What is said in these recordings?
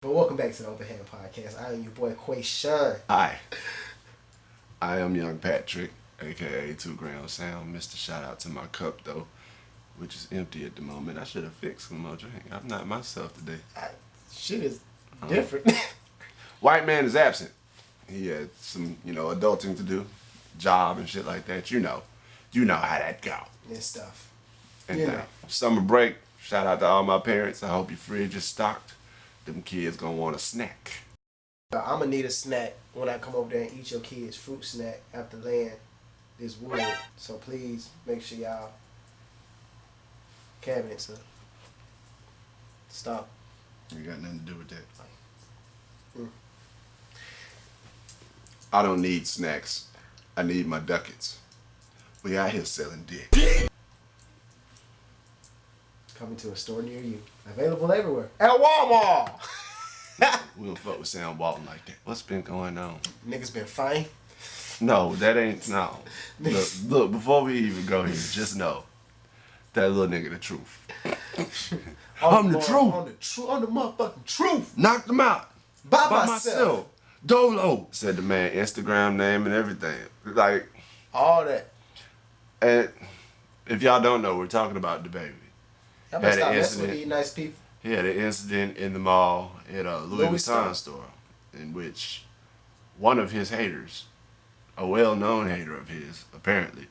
But welcome back to the Overhand Podcast. I am your boy KwaShonne. Hi, I am Yng Pat Trick, aka 2 Gram Sound. Mr. Shout out to my cup though, which is empty at the moment. I should have fixed some more drink. I'm not myself today. Shit is different. White man is absent. He had some, adulting to do, job and shit like that. You know how that go. And stuff. And summer break. Shout out to all my parents. I hope your fridge is stocked. Them kids gonna want a snack. I'm gonna need a snack when I come over there and eat your kids' fruit snack after laying this wood. So please make sure y'all cabinets are stop. You got nothing to do with that. Mm. I don't need snacks. I need my ducats. We out here selling dick. Coming to a store near you. Available everywhere. At Walmart! We don't fuck with Sam Walton like that. What's been going on? Niggas been fine. No, that ain't, no. Look, before we even go here, just know that little nigga the truth. I'm the truth. I'm the motherfucking truth. Knocked him out. By myself. Dolo, said the man, Instagram name and everything. Like, all that. And if y'all don't know, we're talking about the baby. Y'all better stop messing with these nice people. He had an incident in the mall at a Louis Vuitton store in which one of his haters, a well-known hater of his, apparently,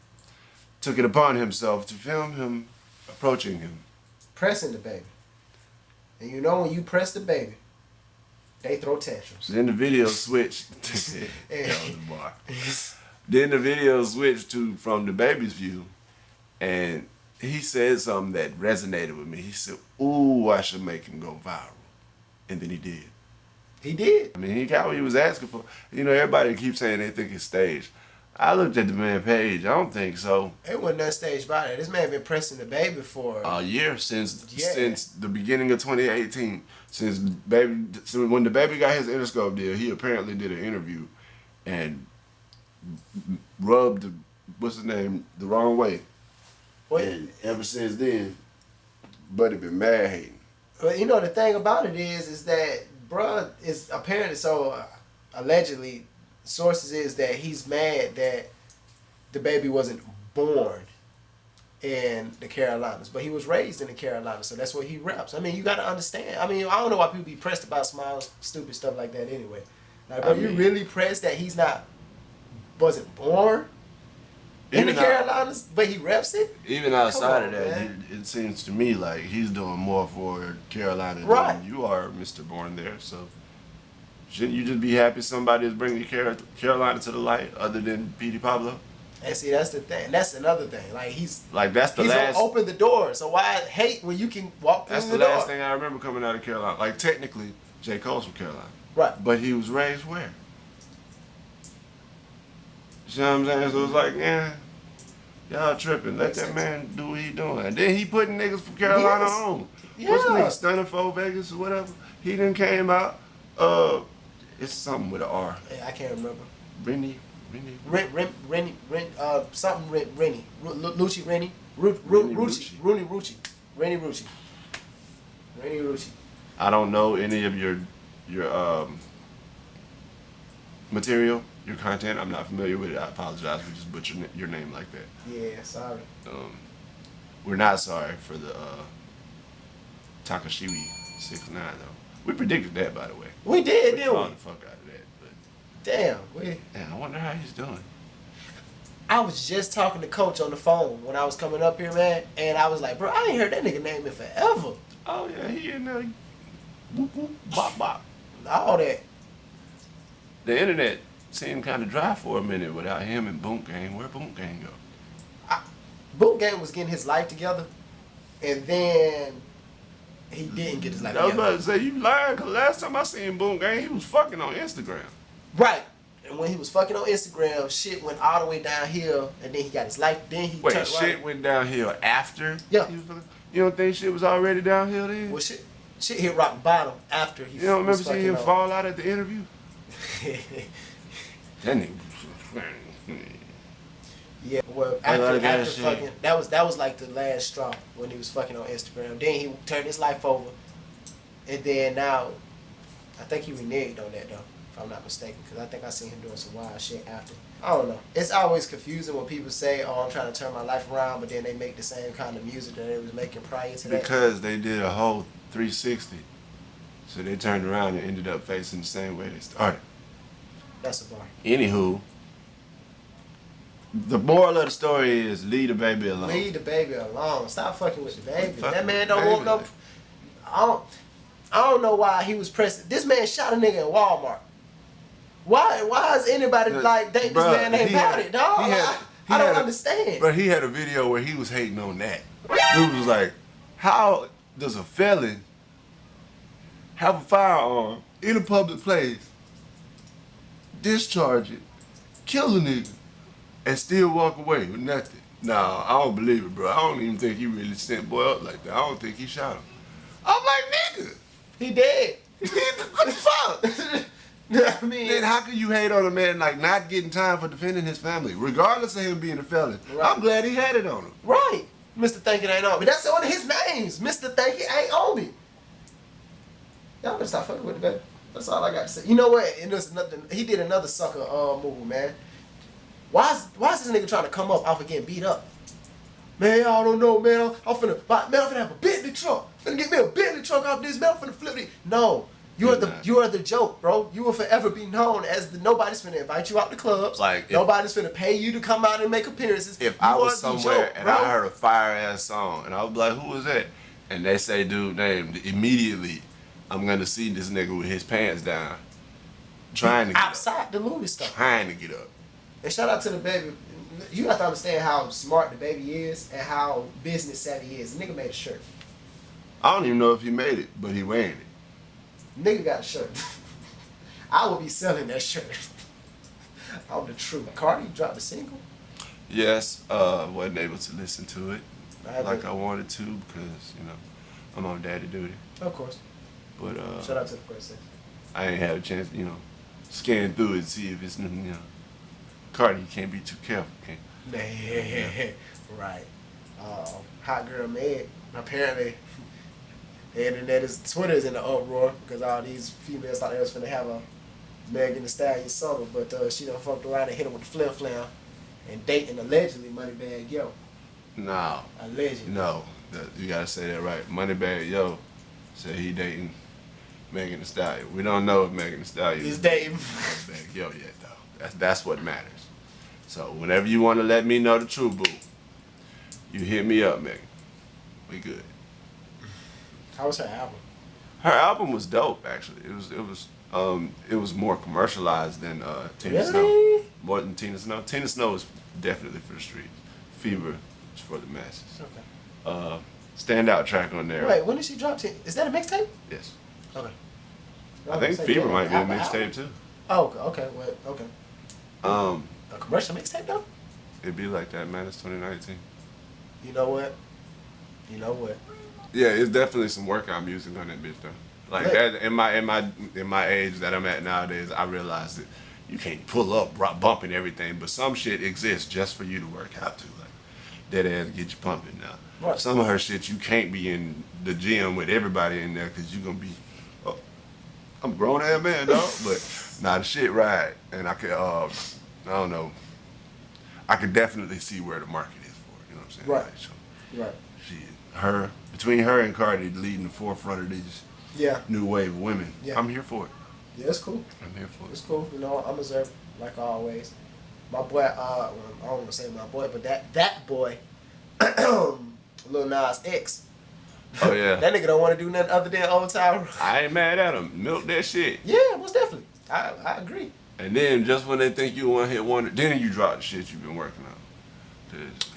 took it upon himself to film him approaching him. Pressing the baby. And you know when you press the baby, they throw tantrums. Then the video switched. That was the bar. Then the video switched from the baby's view, and he said something that resonated with me. He said, "Ooh, I should make him go viral." And then he did. He did? I mean, he got what he was asking for. Everybody keeps saying they think it's staged. I looked at the man's page. I don't think so. It wasn't that staged by that. This man been pressing the baby for a year since the beginning of 2018. Since when the baby got his Interscope deal, he apparently did an interview and rubbed the wrong way. What? And ever since then, buddy been mad hating. Well, the thing about it is that bruh is apparently allegedly sources is that he's mad that the baby wasn't born in the Carolinas, but he was raised in the Carolinas, so that's what he reps. I mean, you gotta understand. I mean, I don't know why people be pressed about small, stupid stuff like that anyway. Like, bro, you really pressed that he's wasn't born in the Carolinas, but he reps it? Even outside of that, it seems to me like he's doing more for Carolina than you are, Mr. Born there. So shouldn't you just be happy somebody is bringing Carolina to the light other than Petey Pablo? And see, that's the thing. That's another thing. Like, he's gonna open the door. So why hate when you can walk through the door? That's the last thing I remember coming out of Carolina. Like, technically, J. Cole's from Carolina. Right. But he was raised where? You know what I'm saying? So it's like, y'all tripping. Let that man do what he doing. And then he putting niggas from Carolina on. Yeah. What's the nigga, Stunning for Vegas or whatever? He done came out. It's something with an R. Yeah, I can't remember. Rennie. Something Rennie. Lucci Rennie. Rennie Rucci. I don't know any of your material, your content. I'm not familiar with it. I apologize. We just butchered your name like that. Yeah, sorry. We're not sorry for the Takashiwi 6ix9ine though. We predicted that, by the way. We did, didn't we? Called the fuck out of that. But damn, I wonder how he's doing. I was just talking to Coach on the phone when I was coming up here, man, and I was like, bro, I ain't heard that nigga name in forever. Oh yeah, he in there. Whoop whoop, bop bop. All that. The internet seemed kind of dry for a minute without him and Boom Gang. Where Boom Gang go? Boom Gang was getting his life together, and then he didn't get his life together. I was about to say, you lying, because last time I seen Boom Gang, he was fucking on Instagram. Right. And when he was fucking on Instagram, shit went all the way downhill, and then he got his life. Then he Wait, shit went downhill after? Yeah. You don't think shit was already downhill then? Well, shit hit rock bottom after he. You don't remember seeing him fall out at the interview? That nigga. Yeah, well, after fucking, that was like the last straw when he was fucking on Instagram. Then he turned his life over, and then now I think he reneged on that though, if I'm not mistaken, because I think I seen him doing some wild shit after. I don't know. It's always confusing when people say, "Oh, I'm trying to turn my life around," but then they make the same kind of music that they was making prior to that. Because they did a whole 360, so they turned around and ended up facing the same way they started. That's a bar. Anywho, the moral of the story is leave the baby alone. Leave the baby alone. Stop fucking with the baby. Fuck That man with don't the woke baby. up. I don't know why he was pressing. This man shot a nigga in Walmart. Why is anybody like think this man ain't about it, dog? I don't understand. But he had a video where he was hating on that. Dude was like, how does a felon have a firearm in a public place, discharge it, kill a nigga, and still walk away with nothing? Nah, I don't believe it, bro. I don't even think he really sent boy up like that. I don't think he shot him. I'm like, nigga. He dead. What the fuck? I mean, Then how can you hate on a man like not getting time for defending his family, regardless of him being a felon? Right. I'm glad he had it on him. right. Mr. Think It Ain't On Me. That's one of his names. Mr. Think It Ain't On Me. Y'all better stop fucking with the baby. That's all I got to say. You know what? And there's nothing. He did another sucker movie, man. Why is this nigga trying to come up off of getting beat up? Man, I don't know, man. I'm finna have a Bentley truck. Finna get me a Bentley truck off this, man. I'm finna flip it. No. You are the joke, bro. You will forever be known as nobody's finna invite you out to clubs. Like nobody's finna pay you to come out and make appearances. If I was somewhere and I heard a fire ass song and I was like, who was that? And they say dude name, immediately I'm gonna see this nigga with his pants down, trying to get outside the movie stuff. Trying to get up. And shout out to the baby. You have to understand how smart the baby is and how business savvy he is. The nigga made a shirt. I don't even know if he made it, but he wearing it. Nigga got a shirt. I will be selling that shirt. I'm the truth. Cardi dropped a single? Yes, wasn't able to listen to it like I wanted to because, you know, I'm on daddy duty. Of course. But shout out to the princess. I ain't had a chance, you know, scan through it and see if it's, you know, Cardi, you can't be too careful, can't you? Right. Hot Girl Meg, apparently, the internet Twitter is in the uproar because all these females thought they was finna have a Megan Thee Stallion summer, but she done fucked around and hit him with the flim flam and dating allegedly Moneybagg Yo. No. Allegedly. No. You gotta say that right. Moneybagg Yo said he dating Megan Thee Stallion. We don't know if Megan Thee Stallion is dating Moneybagg Yo yet though. That's what matters. So whenever you want to let me know the truth, boo, you hit me up, Megan. We good. How was her album? Her album was dope, actually. It was more commercialized than Tina Snow. More than Tina Snow. Tina Snow is definitely for the streets. Fever is for the masses. Okay. Standout track on there. Wait, when did she drop? Is that a mixtape? Yes. Okay. I think Fever might be a mixtape too. Oh, okay. Well, okay. A commercial mixtape though? It'd be like that, man. It's 2019. You know what? Yeah, it's definitely some workout music on that bitch though. Like that in my age that I'm at nowadays, I realize that you can't pull up bumping everything, but some shit exists just for you to work out to. Like dead ass get you pumping now. Right. Some of her shit you can't be in the gym with everybody in there because you're gonna be. Oh, I'm a grown ass man, dog, but nah, the shit right, and I could I don't know. I could definitely see where the market is for it. You know what I'm saying? Right. Like, so, right. Between her and Cardi leading the forefront of these new wave of women. Yeah. I'm here for it. Yeah, it's cool. I'm here for it. It's cool. You know, I'm observant like always. My boy, I don't want to say my boy, but that boy, Lil Nas X. Oh yeah. That nigga don't want to do nothing other than Old Town. I ain't mad at him. Milk that shit. Yeah, most definitely. I agree. And then just when they think you one hit wonder, then you drop the shit you've been working on.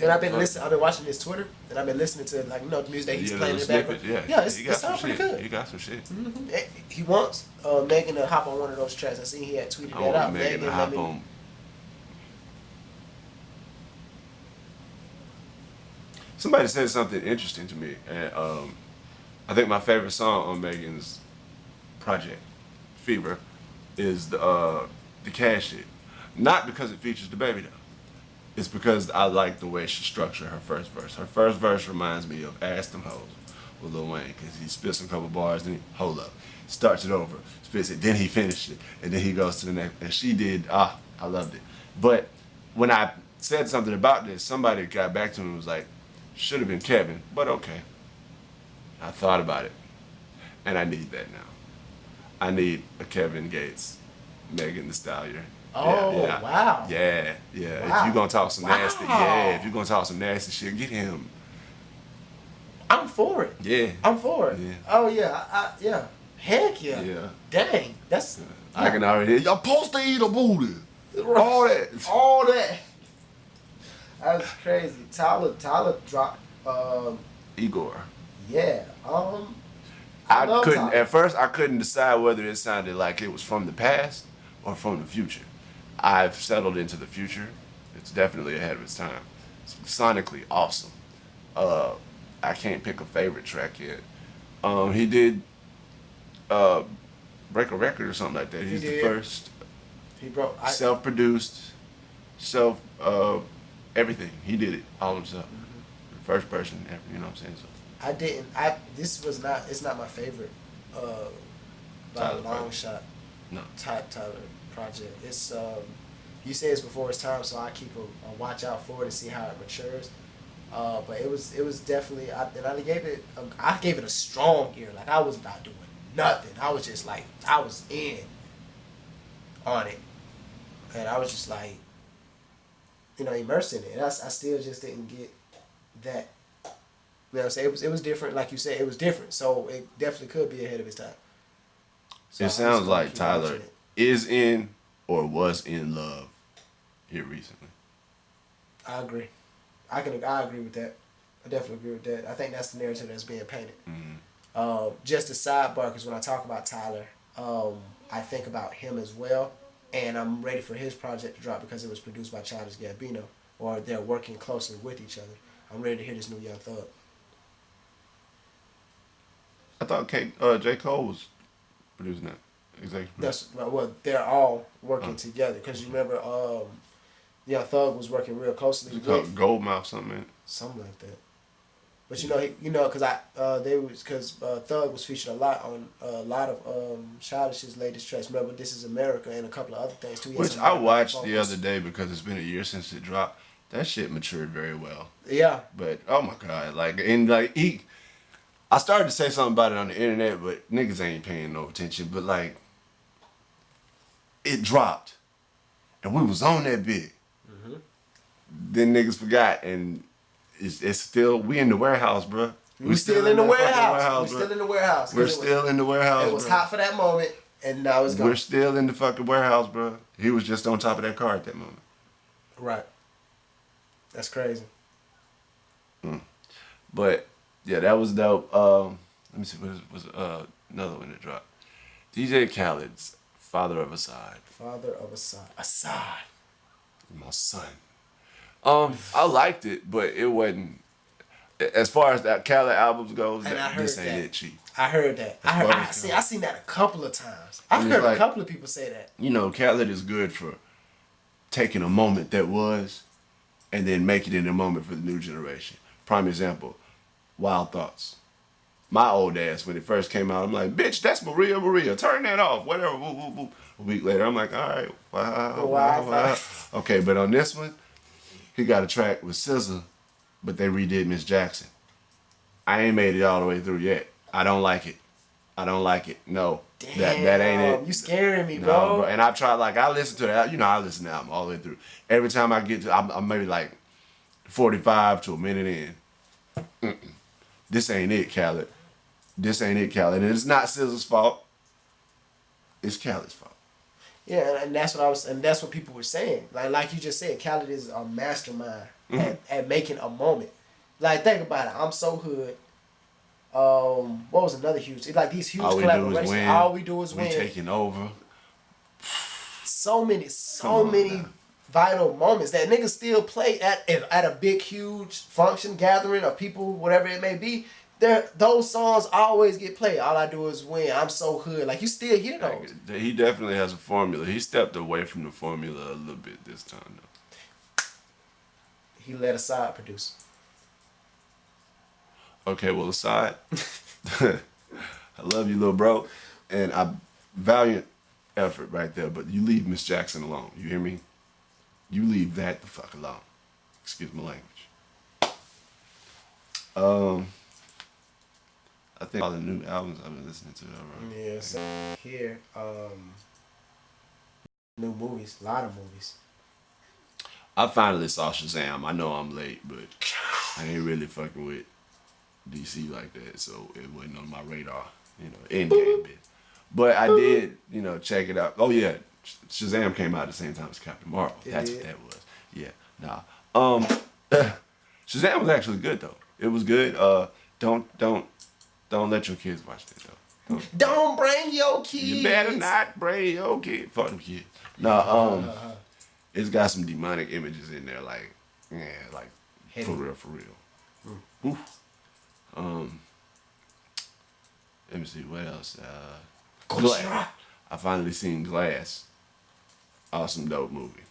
And I've been watching his Twitter, and I've been listening to the music that he's playing in the background. Yeah, it sounds pretty good. He got some shit. Mm-hmm. He wants Megan to hop on one of those tracks. I seen he had tweeted that out. Megan to hop on. Somebody said something interesting to me, and I think my favorite song on Megan's project, Fever, is the Cash shit. Not because it features the baby though. It's because I like the way she structured her first verse. Her first verse reminds me of Ask Them Hoes, with Lil Wayne because he spits a couple bars, then he, hold up, starts it over, spits it, then he finished it, and then he goes to the next. And she did, I loved it. But when I said something about this, somebody got back to me and was like, should have been Kevin, but okay. I thought about it, and I need that now. I need a Kevin Gates, Megan Thee Stallion. Oh, wow. Yeah. Wow. If you're going to talk some nasty, if you're going to talk some nasty shit, get him. I'm for it. Yeah. I'm for it. Yeah. Oh, yeah. Yeah. Heck yeah. Yeah. Dang. That's... I can already hear, y'all supposed to eat a booty. All that. All that. That's crazy. Tyler dropped... Igor. Yeah. At first I couldn't decide whether it sounded like it was from the past or from the future. I've settled into the future. It's definitely ahead of its time. It's sonically awesome. I can't pick a favorite track yet. He did Break a Record or something like that. He's the first. He broke self-produced, everything. He did it all himself. Mm-hmm. First person ever, you know what I'm saying? So it's not my favorite by a long shot. No. Tyler project. It's you say it's before its time, so I keep a watch out for it to see how it matures. But it was definitely I gave it a strong ear. Like I was not doing nothing. I was just like I was in on it, and I was just like, immersed in it. And I still just didn't get that. You know what I'm saying? It was different, like you said. It was different, so it definitely could be ahead of its time. So it sounds like Tyler is in or was in love here recently. I agree. I agree with that. I definitely agree with that. I think that's the narrative that's being painted. Mm-hmm. Just a sidebar, because when I talk about Tyler, I think about him as well, and I'm ready for his project to drop because it was produced by Childish Gambino, or they're working closely with each other. I'm ready to hear this new Young Thug. I thought J. Cole was producing that. Exactly. They're all working together because you remember, Young Thug was working real closely with Goldmouth something like that. But because Thug was featured a lot on a lot of Childish's latest tracks. Remember, This Is America and a couple of other things too. Which I watched the other day because it's been a year since it dropped. That shit matured very well. Yeah. But oh my god, I started to say something about it on the internet, but niggas ain't paying no attention. But it dropped, and we was on that bit. Mm-hmm. Then niggas forgot, and it's still we in the warehouse, bro. We still in the warehouse. We're still in the warehouse. We're still in the warehouse. It was hot for that moment, and now it's gone. We're still in the fucking warehouse, bro. He was just on top of that car at that moment. Right. That's crazy. But yeah, that was dope. Let me see what was another one that dropped. DJ Khaled's Father of Aside. Father of Aside. Aside. My son. I liked it, but it wasn't. As far as that Khaled albums goes, this ain't it, Chief. I heard that. I seen that a couple of times. I've heard a couple of people say that. Khaled is good for taking a moment that was, and then making it a moment for the new generation. Prime example, Wild Thoughts. My old ass, when it first came out, I'm like, bitch, that's Maria. Turn that off. Whatever. Woo, woo, woo. A week later, I'm like, all right. Wow. Okay, but on this one, he got a track with SZA, but they redid Miss Jackson. I ain't made it all the way through yet. I don't like it. No. Damn, that ain't it. You scaring me, bro. And I've tried, I listen to that. I listen to the album all the way through. Every time I get to, I'm maybe 45 to a minute in. This ain't it, Khaled. And it's not SZA's fault. It's Khaled's fault. Yeah, and that's what people were saying. Like you just said, Khaled is a mastermind at making a moment. Think about it. I'm So Hood. What was another huge? These huge collaborations. All we do is win. We taking over. So many vital moments that niggas still play at a big, huge function gathering of people, whatever it may be. Those songs always get played. All I do is win. I'm So Hood. You still hear those. He definitely has a formula. He stepped away from the formula a little bit this time, though. He let Aside produce. Okay, well, aside, I love you, little bro, and valiant effort right there. But you leave Miss Jackson alone. You hear me? You leave that the fuck alone. Excuse my language. I think all the new albums I've been listening to. Right? Yeah, so here, new movies, a lot of movies. I finally saw Shazam. I know I'm late, but I ain't really fucking with DC like that, so it wasn't on my radar. You know, Endgame bit. But I did, you know, check it out. Oh yeah, Shazam came out at the same time as Captain Marvel. That's what that was. Yeah, nah. Shazam was actually good though. It was good. Don't let your kids watch that though. Don't bring your kids. You better not bring your kid. Fuck them kids. Nah. It's got some demonic images in there, like, yeah, like for real. Oof. Let me see what else. Glass. I finally seen Glass. Awesome, dope movie.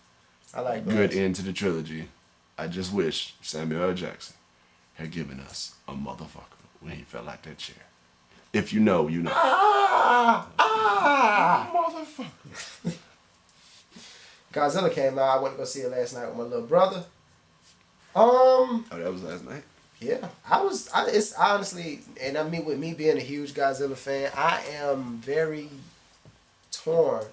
I like Glass. Good end to the trilogy. I just wish Samuel L. Jackson had given us a motherfucker when he fell out that chair. If you know, you know. Motherfucker. Godzilla came out. I went to go see it last night with my little brother. Oh, that was last night? Yeah. It's honestly, and I mean, with me being a huge Godzilla fan, I am very torn.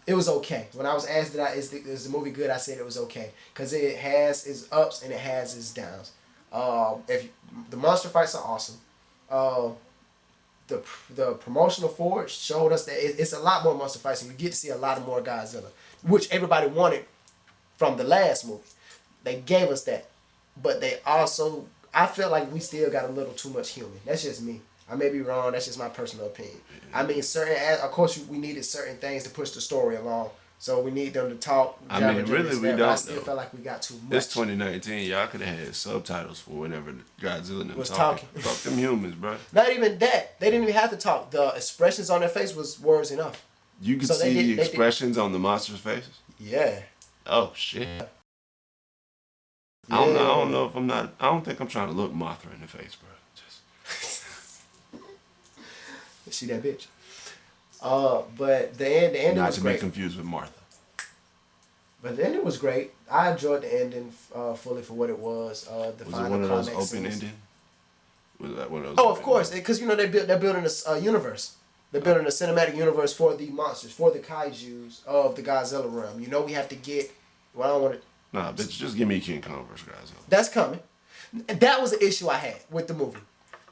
It was okay. When I was asked is the movie good, I said it was okay. Because it has its ups and it has its downs. The monster fights are awesome. The promotional for it showed us that it's a lot more monster fights, and you get to see a lot more Godzilla, which everybody wanted from the last movie. They gave us that, but they also, I feel like we still got a little too much human. That's just me. I may be wrong. That's just my personal opinion. I mean, of course, we needed certain things to push the story along. So we need them to talk. I mean, really, we don't. I still felt like we got too much. It's 2019. Y'all could have had subtitles for whenever Godzilla and them was talking. Fuck them humans, bro. Not even that. They didn't even have to talk. The expressions on their face was words enough. You could see the expressions on the monsters' faces? Yeah. Oh, shit. Yeah. I don't know if I'm not. I don't think I'm trying to look Mothra in the face, bro. See that bitch. But the ending not was to great. be confused with Martha. But the ending was great. I enjoyed the ending fully for what it was. The Was final it one of those climax open scenes. ending? Was that one of those? Oh, of course, because you know they're building a universe. They're building a cinematic universe for the monsters, for the kaiju's of the Godzilla realm. You know we have to get. Well, I don't want to. Nah, bitch, just give me King Kong vs. Godzilla. That's coming. And that was the issue I had with the movie.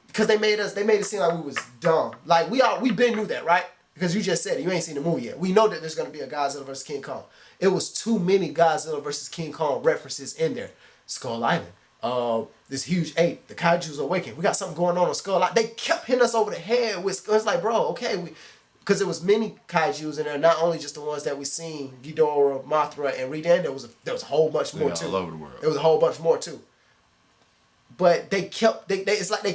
Because they made it seem like we was dumb. Like we been knew that, right? Because you just said it. You ain't seen the movie yet. We know that there's gonna be a Godzilla versus King Kong. It was too many Godzilla versus King Kong references in there. Skull Island. This huge ape. The kaiju's awakened. We got something going on Skull Island. They kept hitting us over the head with. It's like, bro, okay, because there was many kaiju's in there. Not only just the ones that we seen, Ghidorah, Mothra, and Redan. There was a whole bunch more too. All over the world. There was a whole bunch more too. But they kept it's like they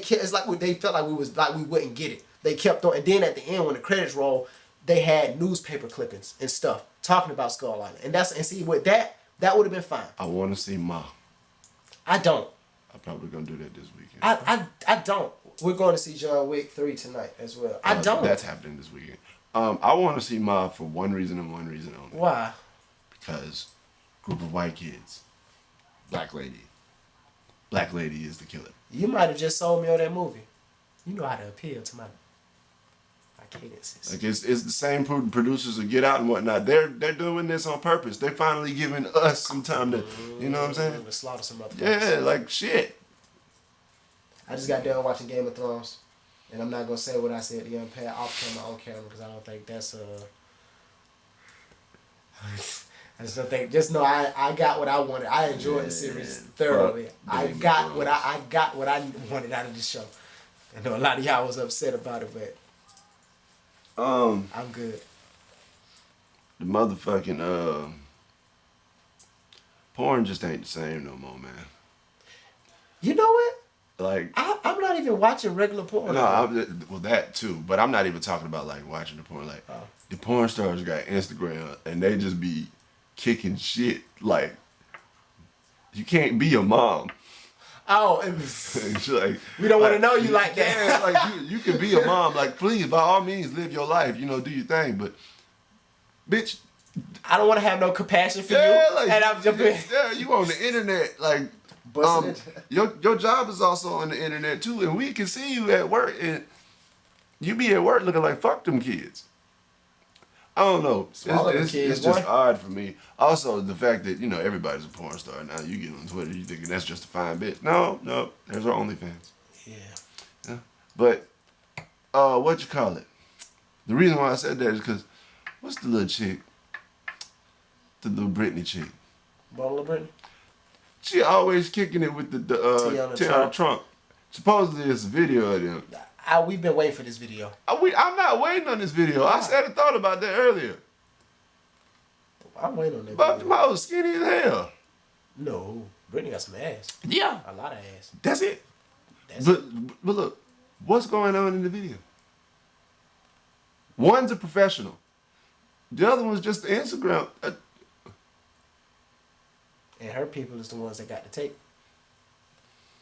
felt like we wouldn't get it. They kept on, and then at the end when the credits roll, they had newspaper clippings and stuff talking about Skull Island, and see with that would have been fine. I want to see Ma. I don't. I'm probably gonna do that this weekend. I don't. We're going to see John Wick 3 tonight as well. I don't. That's happening this weekend. I want to see Ma for one reason and one reason only. Why? Because group of white kids, black lady. Black lady is the killer. You might have just sold me on that movie. You know how to appeal to my cadences. Like it's the same producers of Get Out and whatnot. They're doing this on purpose. They're finally giving us some time to, you know what I'm saying? To slaughter some other Yeah, like shit. I just got done watching Game of Thrones, and I'm not gonna say what I said to Yng Pat off camera, on camera, because I don't think that's I just don't think. Just know I got what I wanted. I enjoyed the series thoroughly. I got what I wanted out of the show. I know a lot of y'all was upset about it, but I'm good. The motherfucking porn just ain't the same no more, man. You know what? Like I'm not even watching regular porn. No, well that too, but I'm not even talking about like watching the porn. Like the porn stars got Instagram and they just be kicking shit like you can't be a mom. Oh, like, we don't want to know you like that. Yeah, like you can be a mom. Like, please, by all means, live your life. You know, do your thing. But, bitch, I don't want to have no compassion for you. Like, and I'm jumping. Yeah, you on the internet. Like, your job is also on the internet too, and we can see you at work, and you be at work looking like fuck them kids. I don't know. It's just odd for me. Also, the fact that, everybody's a porn star now. You get on Twitter, you thinking that's just a fine bitch. No. There's our OnlyFans. Yeah. But, what you call it? The reason why I said that is because, what's the little chick? The little Britney chick. Butler Britney? She always kicking it with the Tiana Trump. Supposedly it's a video of them. We've been waiting for this video. I'm not waiting on this video. I said I thought about that earlier. I'm waiting on that but video. I was skinny as hell. No. Britney got some ass. Yeah. A lot of ass. That's it. But look, what's going on in the video? One's a professional. The other one's just the Instagram. And her people is the ones that got the tape.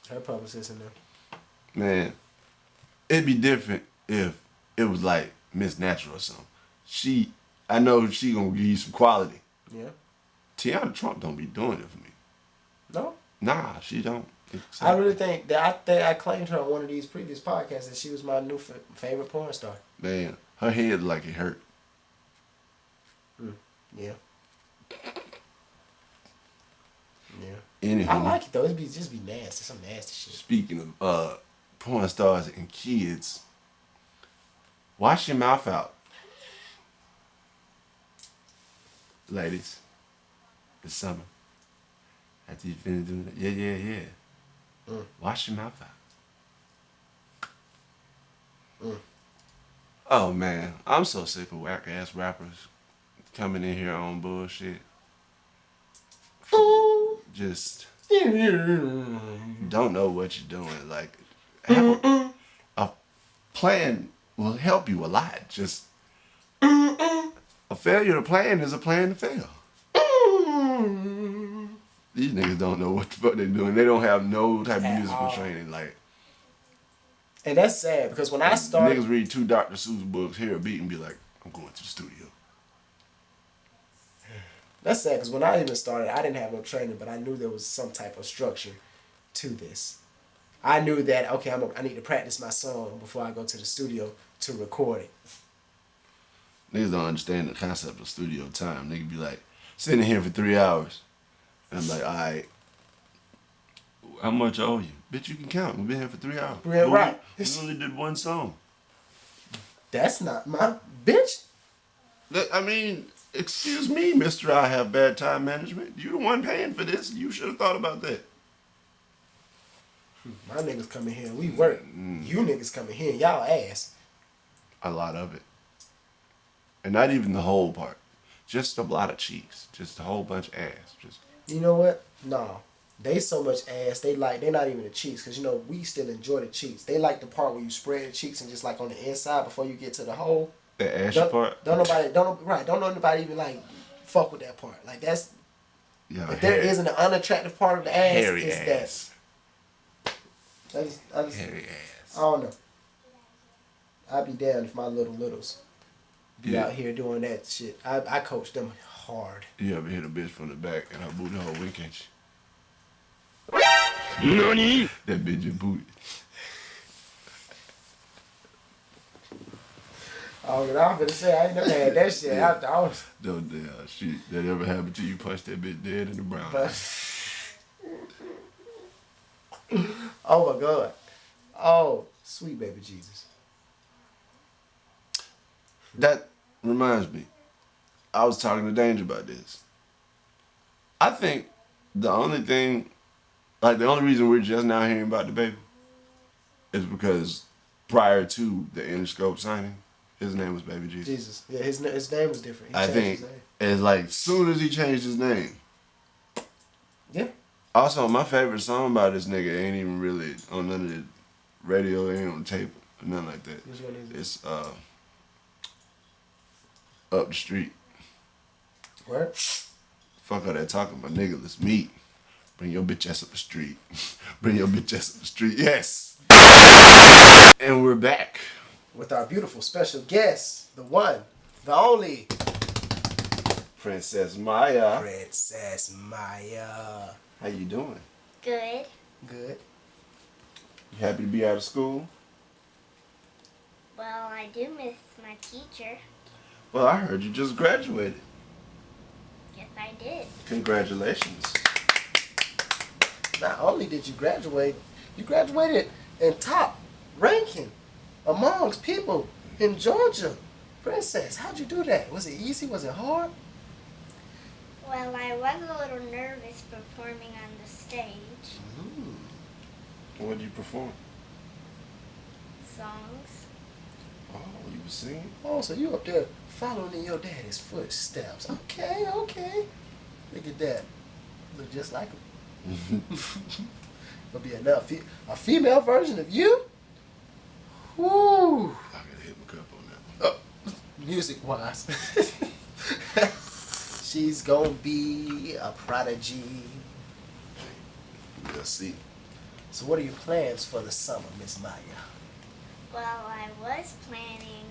Her publicist in there. Man, it'd be different if it was like Miss Natural or something. I know she gonna give you some quality. Yeah. Tiana Trump don't be doing it for me. No? Nah, she don't. I really think that I claimed her on one of these previous podcasts that she was my new favorite porn star. Man, her head like it hurt. Yeah. Yeah. Anywho, I like it though. It just be nasty. Some nasty shit. Speaking of porn stars and kids, wash your mouth out. Ladies, it's summer. After you finish doing that, yeah. Wash your mouth out. Oh man, I'm so sick of whack ass rappers coming in here on bullshit. Just don't know what you're doing. Like, have a plan will help you a lot. Just a failure to plan is a plan to fail. These niggas don't know what the fuck they're doing. They don't have no type of musical training. Like, and that's sad because when I started, niggas read 2 Dr. Seuss books, hear a beat, and be like, I'm going to the studio. That's sad because when I even started, I didn't have no training, but I knew there was some type of structure to this. I knew that, okay, I need to practice my song before I go to the studio to record it. Niggas don't understand the concept of studio time. Niggas be like, sitting here for 3 hours. And I'm like, all right, how much I owe you? Bitch, you can count. We've been here for 3 hours. Yeah, right. We only did 1 song. That's not my bitch. I mean, excuse me, Mr. I have bad time management. You the one paying for this. You should have thought about that. My niggas come in here and we work. You niggas come in here and y'all ass. A lot of it. And not even the whole part. Just a lot of cheeks. Just a whole bunch of ass. Just. You know what? No. They so much ass. They're not even the cheeks. Because, we still enjoy the cheeks. They like the part where you spread the cheeks and just like on the inside before you get to the hole. The ashy part? Don't nobody even like fuck with that part. Like that's. Yeah, if there isn't an unattractive part of the ass, hairy it's ass. that. I just, hairy ass. I don't know. I'd be damned if my littles be out here doing that shit. I coach them hard. You ever hit a bitch from the back and her booty hole wink at you? NANI? That bitch your booty. Oh, I was gonna say I ain't never had that shit. Yeah. I was. No damn shit that ever happened to you. Punch that bitch dead in the brown. Oh my God. Oh, sweet baby Jesus. That reminds me. I was talking to Danger about this. I think the only reason we're just now hearing about the baby is because prior to the Interscope signing, his name was Baby Jesus. Jesus. Yeah, his name was different. I think it's like soon as he changed his name. Yeah. Also, my favorite song by this nigga ain't even really on none of the radio, ain't on tape, or nothing like that. Which one is it? It's Up the Street. What? Fuck all that talking about niggaless meat. Bring your bitch ass up the street. Bring your bitch ass up the street. Yes. And we're back. With our beautiful special guest, the one, the only, Princess Maya. Princess Maya. How you doing? Good. Good. You happy to be out of school? Well, I do miss my teacher. Well, I heard you just graduated. Yes, I did. Congratulations. Not only did you graduate in top ranking amongst people in Georgia. Princess, how'd you do that? Was it easy? Was it hard? Well, I was a little nervous performing on the stage. What did you perform? Songs. Oh, you were singing? Oh, so you up there following in your daddy's footsteps. Okay. Look at that. Look just like him. There'll be a female version of you? Woo! I gotta hit my cup on that. Music-wise. She's gonna be a prodigy. We'll see. So what are your plans for the summer, Miss Maya? Well, I was planning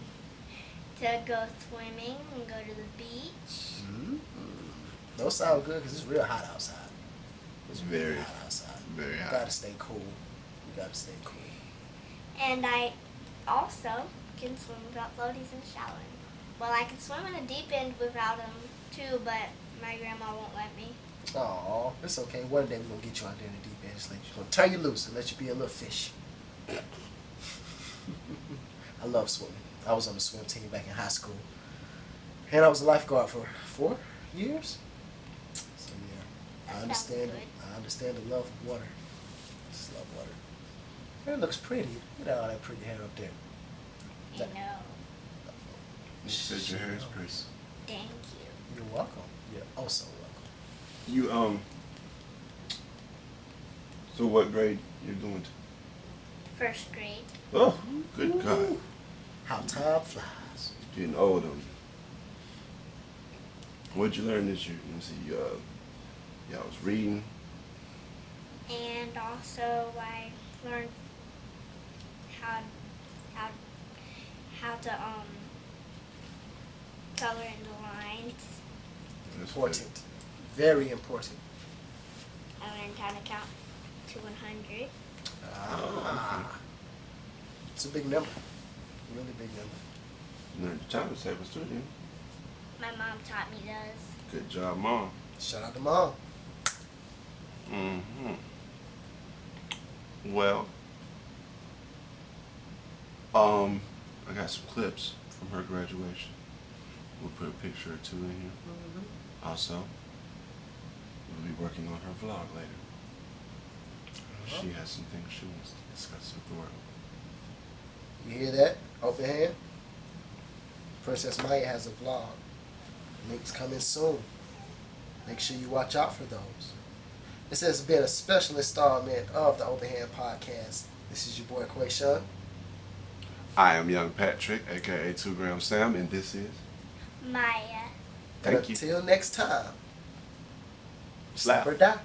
to go swimming and go to the beach. Those sound good because it's real hot outside. It's very hot outside. Very You hot. gotta stay cool. And I also can swim without floaties and showering. Well, I can swim in the deep end without them too, but my grandma won't let me. Aw, it's okay. One day we're gonna get you out there in the deep end. Just gonna turn you loose and let you be a little fish. I love swimming. I was on the swim team back in high school. And I was a lifeguard for 4 years. So yeah, I That understand sounds it. I understand the love of water. Just love water. It looks pretty. Look at all that pretty hair up there. I know. You said your hair is pretty. Thank you. You're welcome. You're also welcome. You So what grade you're going to? First grade. Oh, good God. Ooh, how time flies. Getting old on you. What'd you learn this year? Let me see. Y'all was reading. And also I learned how to color in the lines. That's Important. Very important. I learned how to count to 100. Ah. It's a big number. Really big number. good. You learned the time tables too, didn't you? My mom taught me those. Good job, Mom. Shout out to Mom. Well, I got some clips from her graduation. We'll put a picture or two in here. Also, we'll be working on her vlog later. She has some things she wants to discuss with the world. You hear that? Open hand. Princess Maya has a vlog. Links coming soon. Make sure you watch out for those. This has been a special installment of the Open Hand Podcast. This is your boy KwaShonne. I am Yng Pat Trick, aka 2 Gram Sam, and this is Maya. Thank you. Until next time. Slap. Slap or die.